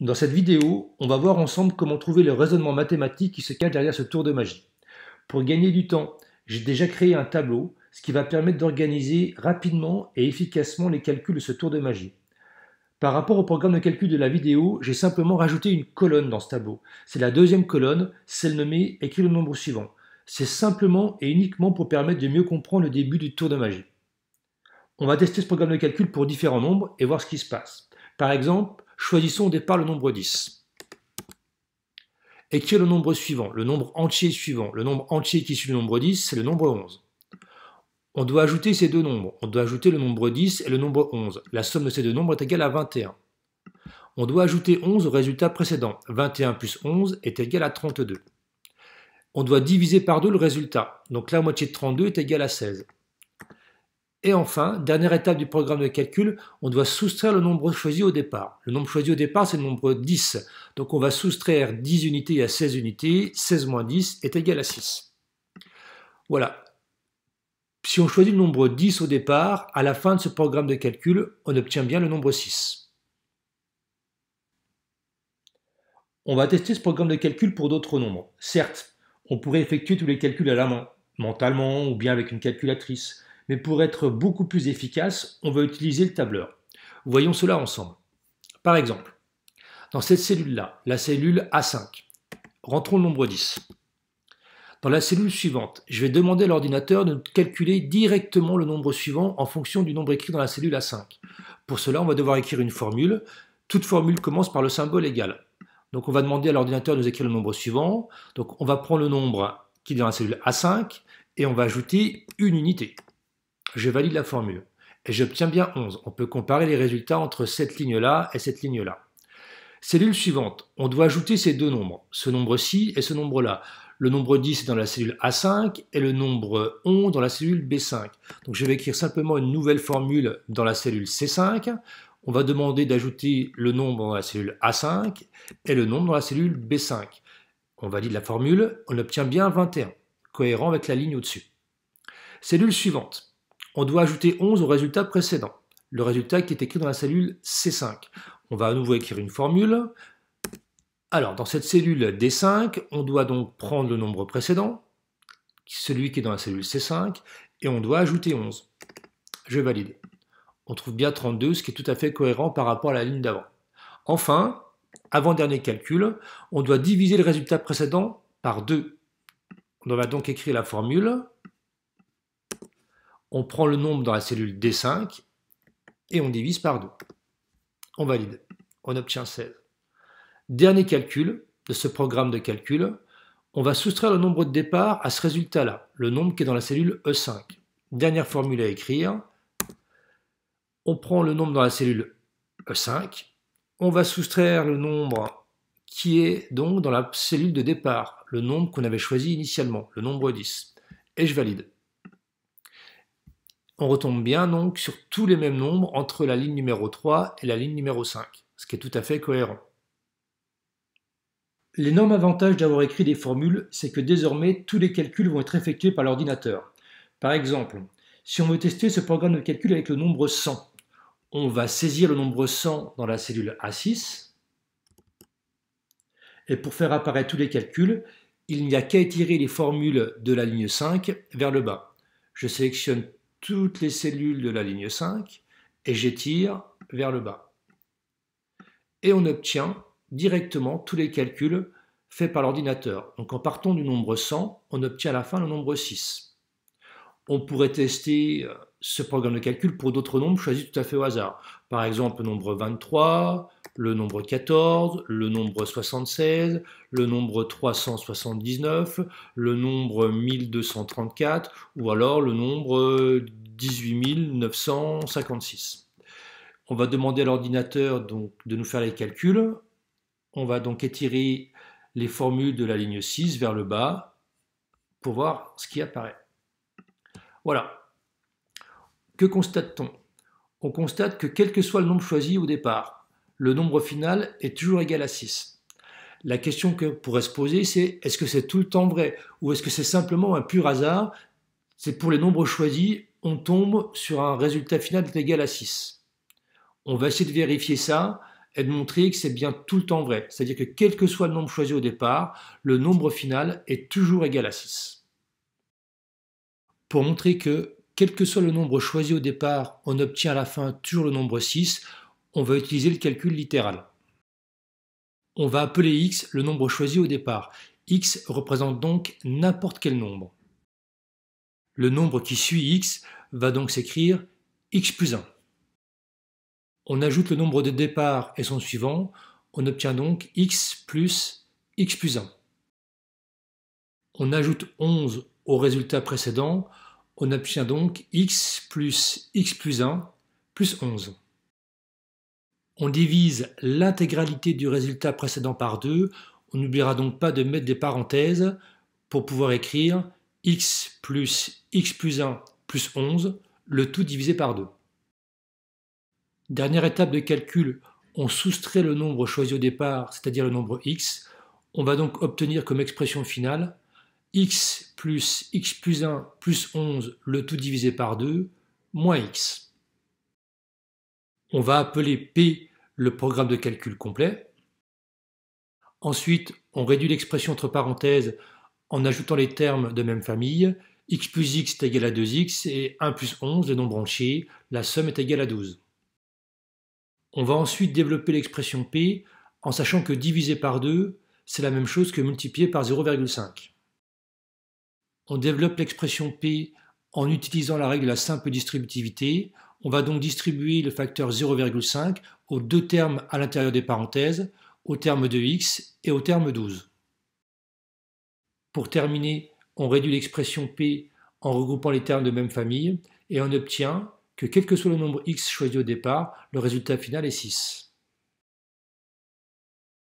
Dans cette vidéo, on va voir ensemble comment trouver le raisonnement mathématique qui se cache derrière ce tour de magie. Pour gagner du temps, j'ai déjà créé un tableau, ce qui va permettre d'organiser rapidement et efficacement les calculs de ce tour de magie. Par rapport au programme de calcul de la vidéo, j'ai simplement rajouté une colonne dans ce tableau. C'est la deuxième colonne, celle nommée Écrire le nombre suivant. C'est simplement et uniquement pour permettre de mieux comprendre le début du tour de magie. On va tester ce programme de calcul pour différents nombres et voir ce qui se passe. Par exemple, choisissons au départ le nombre 10. Écrire le nombre suivant, le nombre entier suivant. Le nombre entier qui suit le nombre 10, c'est le nombre 11. On doit ajouter ces deux nombres. On doit ajouter le nombre 10 et le nombre 11. La somme de ces deux nombres est égale à 21. On doit ajouter 11 au résultat précédent. 21 plus 11 est égal à 32. On doit diviser par 2 le résultat. Donc la moitié de 32 est égale à 16. Et enfin, dernière étape du programme de calcul, on doit soustraire le nombre choisi au départ. Le nombre choisi au départ, c'est le nombre 10. Donc on va soustraire 10 unités à 16 unités. 16 moins 10 est égal à 6. Voilà. Si on choisit le nombre 10 au départ, à la fin de ce programme de calcul, on obtient bien le nombre 6. On va tester ce programme de calcul pour d'autres nombres. Certes, on pourrait effectuer tous les calculs à la main, mentalement ou bien avec une calculatrice. Mais pour être beaucoup plus efficace, on va utiliser le tableur. Voyons cela ensemble. Par exemple, dans cette cellule-là, la cellule A5, rentrons le nombre 10. Dans la cellule suivante, je vais demander à l'ordinateur de calculer directement le nombre suivant en fonction du nombre écrit dans la cellule A5. Pour cela, on va devoir écrire une formule. Toute formule commence par le symbole égal. Donc on va demander à l'ordinateur de nous écrire le nombre suivant. Donc on va prendre le nombre qui est dans la cellule A5 et on va ajouter une unité. Je valide la formule et j'obtiens bien 11. On peut comparer les résultats entre cette ligne-là et cette ligne-là. Cellule suivante, on doit ajouter ces deux nombres, ce nombre-ci et ce nombre-là. Le nombre 10 est dans la cellule A5 et le nombre 11 dans la cellule B5. Donc je vais écrire simplement une nouvelle formule dans la cellule C5. On va demander d'ajouter le nombre dans la cellule A5 et le nombre dans la cellule B5. On valide la formule, on obtient bien 21, cohérent avec la ligne au-dessus. Cellule suivante. On doit ajouter 11 au résultat précédent, le résultat qui est écrit dans la cellule C5. On va à nouveau écrire une formule. Alors, dans cette cellule D5, on doit donc prendre le nombre précédent, celui qui est dans la cellule C5, et on doit ajouter 11. Je valide. On trouve bien 32, ce qui est tout à fait cohérent par rapport à la ligne d'avant. Enfin, avant-dernier calcul, on doit diviser le résultat précédent par 2. On va donc écrire la formule. On prend le nombre dans la cellule D5 et on divise par 2. On valide. On obtient 16. Dernier calcul de ce programme de calcul, on va soustraire le nombre de départ à ce résultat-là, le nombre qui est dans la cellule E5. Dernière formule à écrire. On prend le nombre dans la cellule E5. On va soustraire le nombre qui est donc dans la cellule de départ, le nombre qu'on avait choisi initialement, le nombre 10. Et je valide. On retombe bien donc sur tous les mêmes nombres entre la ligne numéro 3 et la ligne numéro 5, ce qui est tout à fait cohérent. L'énorme avantage d'avoir écrit des formules, c'est que désormais tous les calculs vont être effectués par l'ordinateur. Par exemple, si on veut tester ce programme de calcul avec le nombre 100, on va saisir le nombre 100 dans la cellule A6, et pour faire apparaître tous les calculs, il n'y a qu'à étirer les formules de la ligne 5 vers le bas. Je sélectionne toutes les cellules de la ligne 5 et j'étire vers le bas. Et on obtient directement tous les calculs faits par l'ordinateur. Donc en partant du nombre 100, on obtient à la fin le nombre 6. On pourrait tester ce programme de calcul pour d'autres nombres choisis tout à fait au hasard. Par exemple le nombre 23, le nombre 14, le nombre 76, le nombre 379, le nombre 1234 ou alors le nombre 18 956. On va demander à l'ordinateur donc de nous faire les calculs. On va donc étirer les formules de la ligne 6 vers le bas pour voir ce qui apparaît. Voilà. Que constate-t-on? On constate que quel que soit le nombre choisi au départ, le nombre final est toujours égal à 6. La question que pourrait se poser, c'est est-ce que c'est tout le temps vrai ou est-ce que c'est simplement un pur hasard? C'est pour les nombres choisis, on tombe sur un résultat final égal à 6. On va essayer de vérifier ça est de montrer que c'est bien tout le temps vrai, c'est-à-dire que quel que soit le nombre choisi au départ, le nombre final est toujours égal à 6. Pour montrer que quel que soit le nombre choisi au départ, on obtient à la fin toujours le nombre 6, on va utiliser le calcul littéral. On va appeler x le nombre choisi au départ. X représente donc n'importe quel nombre. Le nombre qui suit x va donc s'écrire x plus 1. On ajoute le nombre de départ et son suivant, on obtient donc x plus 1. On ajoute 11 au résultat précédent, on obtient donc x plus 1 plus 11. On divise l'intégralité du résultat précédent par 2, on n'oubliera donc pas de mettre des parenthèses pour pouvoir écrire x plus 1 plus 11, le tout divisé par 2. Dernière étape de calcul, on soustrait le nombre choisi au départ, c'est-à-dire le nombre x. On va donc obtenir comme expression finale x plus 1 plus 11, le tout divisé par 2, moins x. On va appeler P le programme de calcul complet. Ensuite, on réduit l'expression entre parenthèses en ajoutant les termes de même famille. X plus x est égal à 2x et 1 plus 11, le nombre entier, la somme est égale à 12. On va ensuite développer l'expression P en sachant que diviser par 2, c'est la même chose que multiplier par 0,5. On développe l'expression P en utilisant la règle de la simple distributivité. On va donc distribuer le facteur 0,5 aux deux termes à l'intérieur des parenthèses, au terme de x et au terme 12. Pour terminer, on réduit l'expression P en regroupant les termes de même famille et on obtient que quel que soit le nombre x choisi au départ, le résultat final est 6.